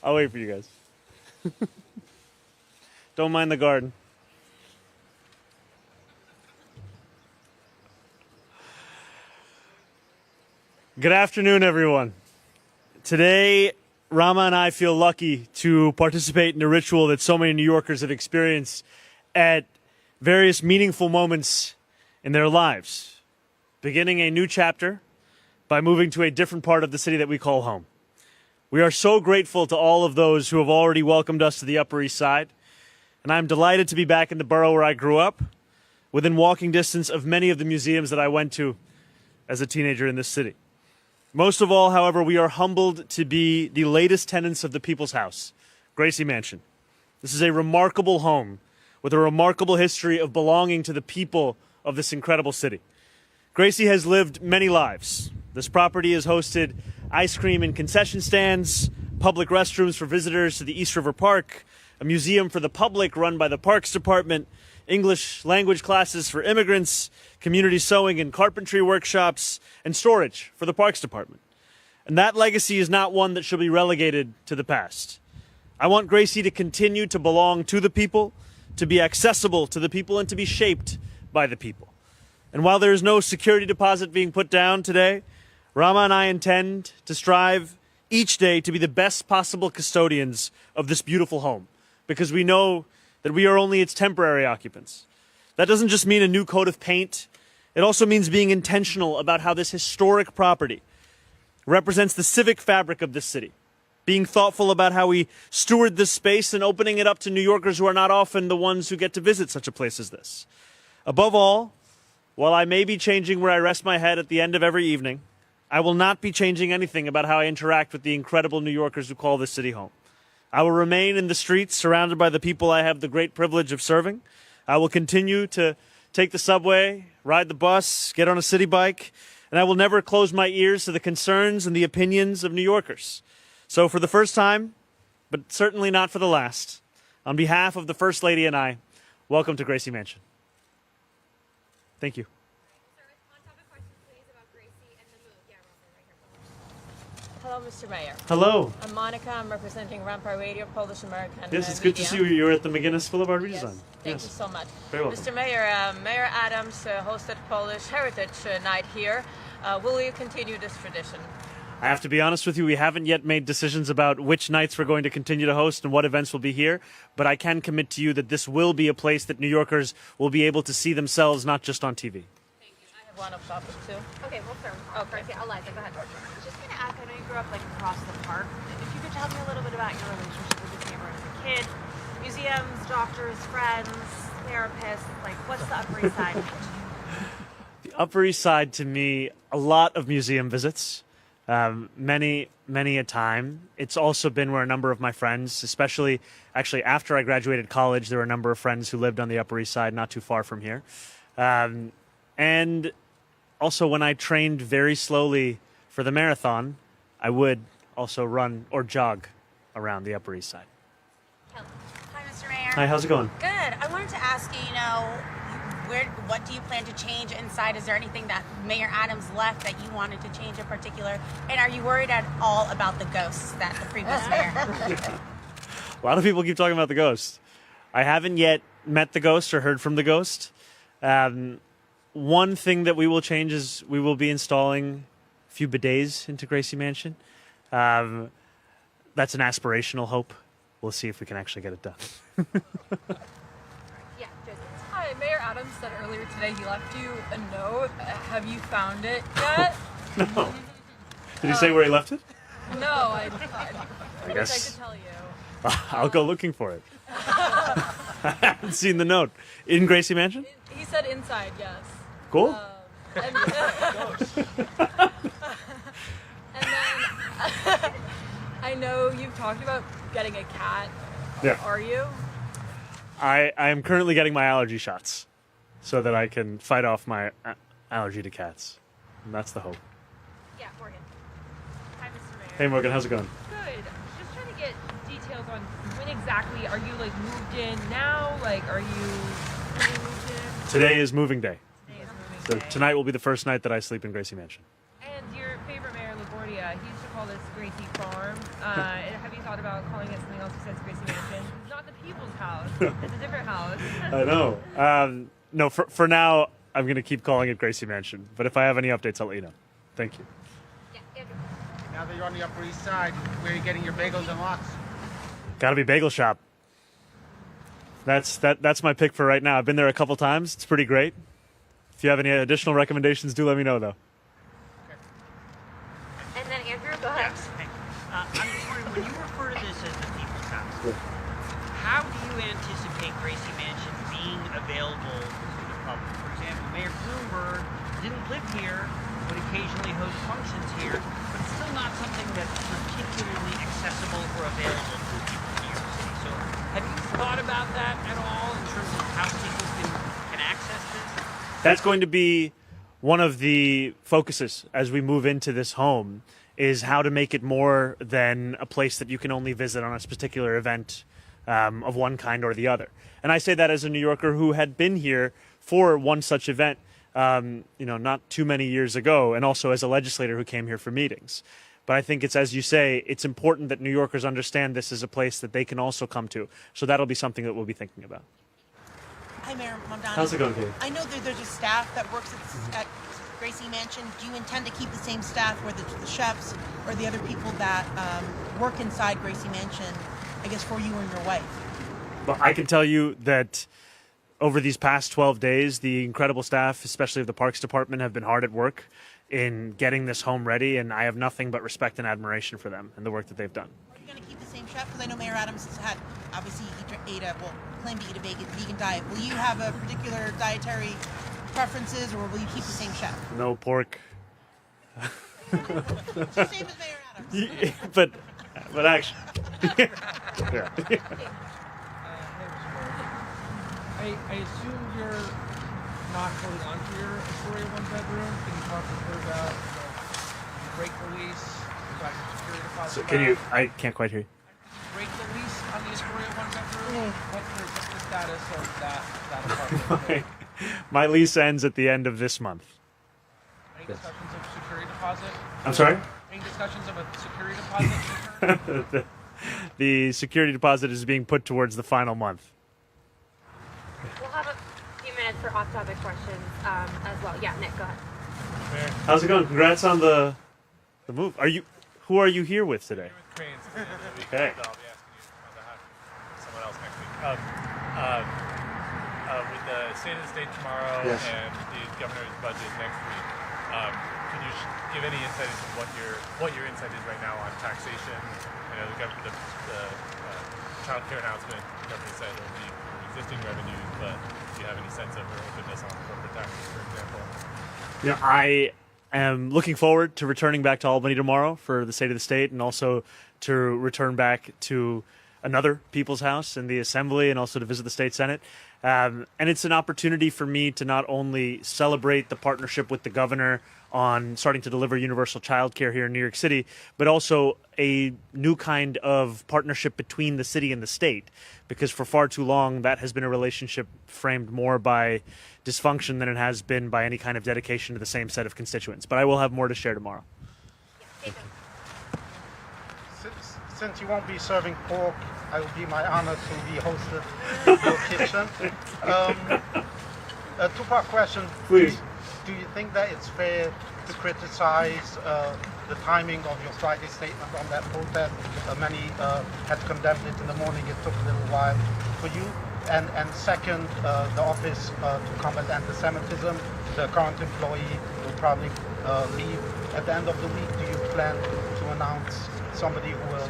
I'll wait for you guys. Don't mind the garden. Good afternoon, everyone. Today, Rama and I feel lucky to participate in a ritual that so many New Yorkers have experienced at various meaningful moments in their lives, beginning a new chapter by moving to a different part of the city that we call home. We are so grateful to all of those who have already welcomed us to the Upper East Side, and I'm delighted to be back in the borough where I grew up, within walking distance of many of the museums that I went to as a teenager in this city. Most of all, however, we are humbled to be the latest tenants of the People's House, Gracie Mansion. This is a remarkable home with a remarkable history of belonging to the people of this incredible city. Gracie has lived many lives. This property has hosted ice cream and concession stands, public restrooms for visitors to the East River Park, a museum for the public run by the Parks Department, English language classes for immigrants, community sewing and carpentry workshops, and storage for the Parks Department. And that legacy is not one that should be relegated to the past. I want Gracie to continue to belong to the people, to be accessible to the people, and to be shaped by the people. And while there is no security deposit being put down today, Rama and I intend to strive each day to be the best possible custodians of this beautiful home, because we know that we are only its temporary occupants. That doesn't just mean a new coat of paint. It also means being intentional about how this historic property represents the civic fabric of this city, being thoughtful about how we steward this space and opening it up to New Yorkers who are not often the ones who get to visit such a place as this. Above all, while I may be changing where I rest my head at the end of every evening, I will not be changing anything about how I interact with the incredible New Yorkers who call this city home. I will remain in the streets surrounded by the people I have the great privilege of serving. I will continue to take the subway, ride the bus, get on a city bike, and I will never close my ears to the concerns and the opinions of New Yorkers. So for the first time, but certainly not for the last, on behalf of the First Lady and I, welcome to Gracie Mansion. Thank you. Hello, Mr. Mayor. Hello. I'm Monica. I'm representing Rampart Radio, Polish American. Yes, it's good to see you. You're at the McGinnis Boulevard redesign. Yes. Thank you so much. Very welcome. Mr. Mayor, Mayor Adams hosted Polish Heritage Night here. Will you continue this tradition? I have to be honest with you, we haven't yet made decisions about which nights we're going to continue to host and what events will be here, but I can commit to you that this will be a place that New Yorkers will be able to see themselves, not just on TV. Thank you. I have one of topic too. Okay, well, sir. Okay, Eliza, go ahead. Just going to ask, I know you grew up like across the park. If you could tell me a little bit about your relationship with this neighborhood as a kid, museums, doctors, friends, therapists, like what's the Upper East Side? The Upper East Side, to me, a lot of museum visits. Many a time. It's also been where a number of my friends, especially actually after I graduated college, there were a number of friends who lived on the Upper East Side, not too far from here. And also when I trained very slowly for the marathon, I would also run or jog around the Upper East Side. Hi, Mr. Mayor. Hi, how's it going? Good. I wanted to ask you, what do you plan to change inside? Is there anything that Mayor Adams left that you wanted to change in particular? And are you worried at all about the ghosts that the previous mayor had? A lot of people keep talking about the ghost. I haven't yet met the ghost or heard from the ghost. One thing that we will change is we will be installing a few bidets into Gracie Mansion. That's an aspirational hope. We'll see if we can actually get it done. Yeah, Joseph. Hi, Mayor Adams said earlier today he left you a note. Have you found it yet? No. Did he say where he left it? No, I wish guess- I could tell you. I'll go looking for it. I haven't seen the note. In Gracie Mansion? He said inside, yes. Cool. And then I know you've talked about getting a cat. Yeah. Are you? I am currently getting my allergy shots so that I can fight off my allergy to cats. And that's the hope. Yeah, Morgan. Hi, Mr. Mayor. Hey, Morgan, how's it going? Good. Just trying to get details on when exactly are you like moved in now? Like, are you fully moved in? Today is moving day. Today is moving So day. tonight will be the first night that I sleep in Gracie Mansion. And your favorite mayor, LaGuardia, area. He used to call this Gracie Farm. Have you thought about calling it something else besides Gracie Mansion? It's not the people's house. It's a different house. I know. No, for now, I'm going to keep calling it Gracie Mansion. But if I have any updates, I'll let you know. Thank you. Yeah, Andrew. Now that you're on the Upper East Side, where are you getting your bagels and lox? Got to be Bagel Shop. That's my pick for right now. I've been there a couple times. It's pretty great. If you have any additional recommendations, do let me know, though. And then Andrew, go ahead. Yes. Hey, I'm just wondering, when you refer to this as the people's house, how do you anticipate Gracie Mansion being available to the public? For example, Mayor Bloomberg didn't live here, would occasionally host functions here, but it's still not something that's particularly accessible or available to people in New York City. So have you thought about that at all in terms of how people can access this? That's going to be one of the focuses as we move into this home, is how to make it more than a place that you can only visit on a particular event of one kind or the other. And I say that as a New Yorker who had been here for one such event, not too many years ago, and also as a legislator who came here for meetings. But I think it's, as you say, it's important that New Yorkers understand this is a place that they can also come to. So that'll be something that we'll be thinking about. Hi, Mayor Mamdani. How's it going, Katie? I know that there's a staff that works at Gracie Mansion. Do you intend to keep the same staff, whether it's the chefs or the other people that work inside Gracie Mansion, I guess, for you and your wife? Well, I can tell you that over these past 12 days, the incredible staff, especially of the Parks Department, have been hard at work in getting this home ready, and I have nothing but respect and admiration for them and the work that they've done. Are you going to keep the same chef? Because I know Mayor Adams has had, obviously, claimed to eat a vegan diet. Will you have a particular dietary preferences, or will you keep the same chef? No pork. It's the same as Mayor Adams. but actually, yeah. I assume you're not holding on to your Astoria one-bedroom. Can you talk a bit about, you break the lease, you got your security deposit So back? I can't quite hear you. Break the lease on the Astoria one-bedroom? What's the status of that apartment? My lease ends at the end of this month. Any discussions of security deposit? I'm sorry? Any discussions of a security deposit? The security deposit is being put towards the final month. We'll have a few minutes for off-topic questions as well. Yeah, Nick, go ahead. How's it going? Congrats on the move. Who are you here with today? Cranes. Okay. I'll be asking you on behalf of someone else next week. With the state of the state tomorrow Yes. and the governor's budget next week, can you give any insight into what your insight is right now on taxation? I know the child care announcement, the governor said it will be existing revenues, but do you have any sense of your openness on corporate taxes, for example? I am looking forward to returning back to Albany tomorrow for the State of the State, and also to return back to another People's House in the Assembly, and also to visit the State Senate. And it's an opportunity for me to not only celebrate the partnership with the governor on starting to deliver universal child care here in New York City, but also a new kind of partnership between the city and the state, because for far too long that has been a relationship framed more by dysfunction than it has been by any kind of dedication to the same set of constituents. But I will have more to share tomorrow. Since you won't be serving pork, it will be my honor to be hosted in your kitchen. A two-part question. Please. Do you think that it's fair to criticize the timing of your Friday statement on that protest? Many had condemned it in the morning. It took a little while for you. And second, the Office to Combat Anti-Semitism, the current employee will probably leave at the end of the week. Do you plan to announce somebody who will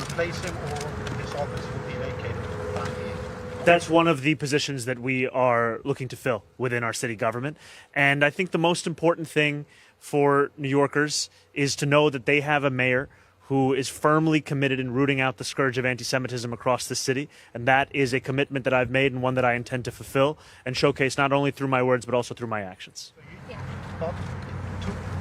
replace him, or his office will be vacated for the time being? That's one of the positions that we are looking to fill within our city government. And I think the most important thing for New Yorkers is to know that they have a mayor who is firmly committed in rooting out the scourge of anti-Semitism across the city. And that is a commitment that I've made, and one that I intend to fulfill and showcase not only through my words, but also through my actions. But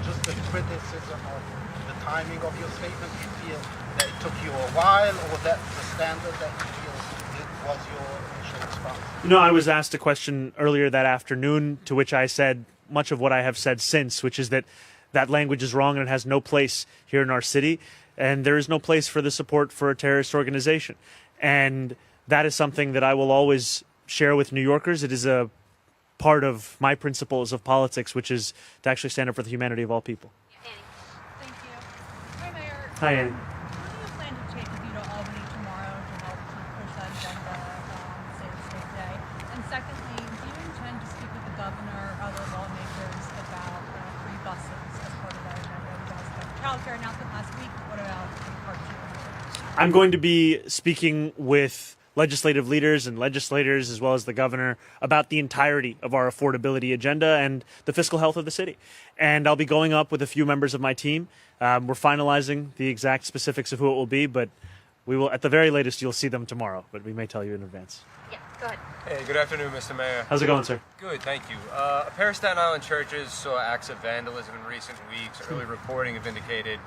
just the criticism of the timing of your statement, you feel that it took you a while, or that the standard that you feel it was your initial response? I was asked a question earlier that afternoon, to which I said much of what I have said since, which is that that language is wrong and it has no place here in our city. And there is no place for the support for a terrorist organization. And that is something that I will always share with New Yorkers. It is a part of my principles of politics, which is to actually stand up for the humanity of all people. Annie. Thank you. Hi, Mayor. Hi, Annie. What do you plan to take with you to Albany tomorrow to help push that agenda State of State Day? And secondly, do you intend to speak with the governor or other lawmakers about free buses as part of that agenda? You guys got the childcare announcement last week. What about part two? I'm going to be speaking with legislative leaders and legislators, as well as the governor, about the entirety of our affordability agenda and the fiscal health of the city. And I'll be going up with a few members of my team. We're finalizing the exact specifics of who it will be, but we will, at the very latest, you'll see them tomorrow, but we may tell you in advance. Yeah, go ahead. Hey, good afternoon, Mr. Mayor. How's it going, sir? Good, thank you. A pair of Staten Island churches saw acts of vandalism in recent weeks. Early reporting have indicated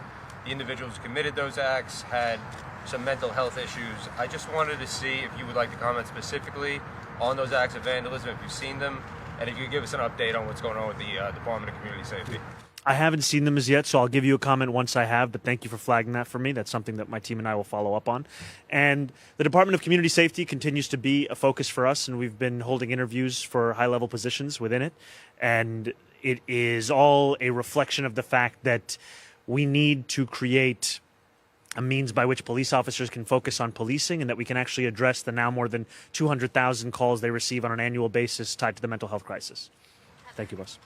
the individuals who committed those acts had some mental health issues. I just wanted to see if you would like to comment specifically on those acts of vandalism, if you've seen them, and if you could give us an update on what's going on with the Department of Community Safety. I haven't seen them as yet, so I'll give you a comment once I have, but thank you for flagging that for me. That's something that my team and I will follow up on. And the Department of Community Safety continues to be a focus for us, and we've been holding interviews for high-level positions within it. And it is all a reflection of the fact that we need to create a means by which police officers can focus on policing and that we can actually address the now more than 200,000 calls they receive on an annual basis tied to the mental health crisis. Thank you, boss.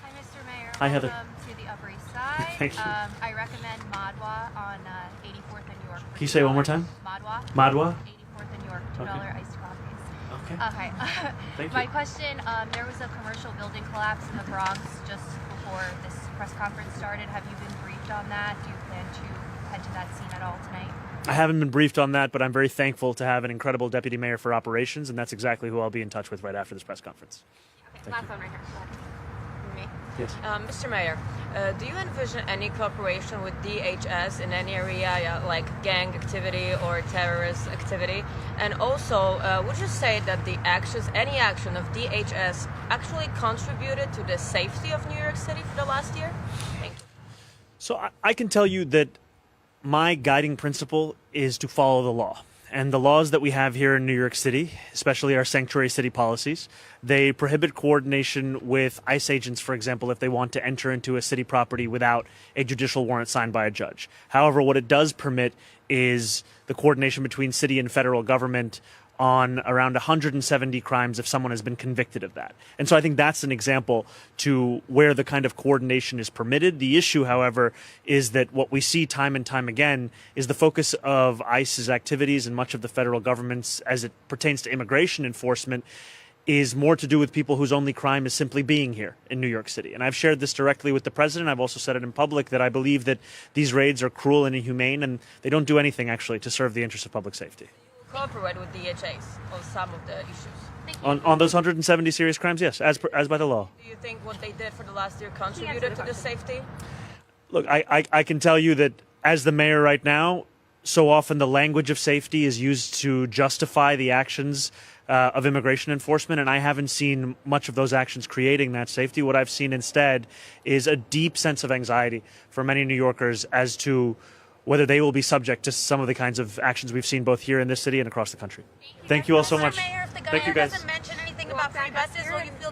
Hi, Mr. Mayor. Hi, Heather. Welcome to the Upper East Side. Thank you. I recommend Madwa on 84th and York. Can you say it one more time? Madwa. Madwa? 84th and York, $2 Okay. iced coffees. Okay. Okay. Thank My you. question, there was a commercial building collapse in the Bronx just before this press conference started. Have you been briefed on that? Do you plan to head to that scene at all tonight? I haven't been briefed on that, but I'm very thankful to have an incredible deputy mayor for operations, and that's exactly who I'll be in touch with right after this press conference. Okay, last one right here. Go ahead. Me. Yes. Mr. Mayor, do you envision any cooperation with DHS in any area like gang activity or terrorist activity? And also, would you say that any action of DHS actually contributed to the safety of New York City for the last year? Thank you. So I can tell you that my guiding principle is to follow the law. And the laws that we have here in New York City, especially our sanctuary city policies, they prohibit coordination with ICE agents, for example, if they want to enter into a city property without a judicial warrant signed by a judge. However, what it does permit is the coordination between city and federal government on around 170 crimes if someone has been convicted of that. And so I think that's an example to where the kind of coordination is permitted. The issue, however, is that what we see time and time again is the focus of ICE's activities and much of the federal government's as it pertains to immigration enforcement is more to do with people whose only crime is simply being here in New York City. And I've shared this directly with the president. I've also said it in public that I believe that these raids are cruel and inhumane, and they don't do anything actually to serve the interests of public safety. Cooperate with DHS on some of the issues. On those 170 serious crimes, yes, as by the law. Do you think what they did for the last year contributed to the safety? Look, I can tell you that as the mayor right now, so often the language of safety is used to justify the actions of immigration enforcement, and I haven't seen much of those actions creating that safety. What I've seen instead is a deep sense of anxiety for many New Yorkers as to whether they will be subject to some of the kinds of actions we've seen both here in this city and across the country. Thank you all so much. Mr. Mayor, if the Thank you, governor guys. doesn't mention anything about free buses, will you feel